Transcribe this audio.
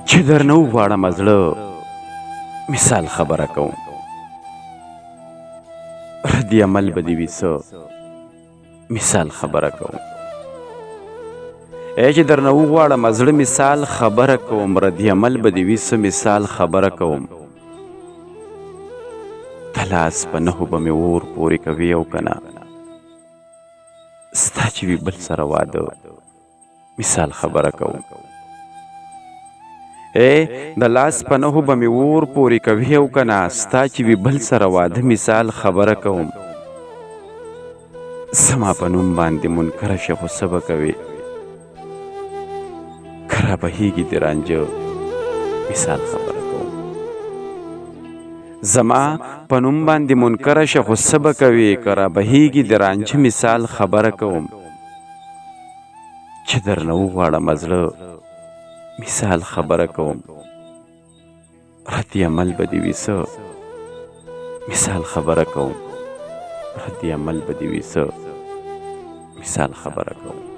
چې درنه وغواړم زړه مثال خبره کوم ردی عمل به دې وي څه مثال خبره کوم چې درنه وغواړم زړه مثال خبره کوم ردی عمل به دې وي څه مثال خبره کوم د لاس په نهو به مې اور پورې کوي او که نه ستا چې وي بل سره واده مثال خبره کوم د لاس په نهو به مې اور پورې کوي او که نه ستا چې وي بل سره واده مثال خبره کوم زما په نوم باندې منکره شه خو څه به کوې که رابهیږي د رانجه مثال خبره کوم زما په نوم باندې منکره شه خو څه به کوې که رابهیږي د رانجه مثال خبره کوم چې درنه وغواړم زړه مثال خبره کوم ردی عمل به دې وي څه مثال خبره کوم ردی عمل به دې وي څه مثال خبره کوم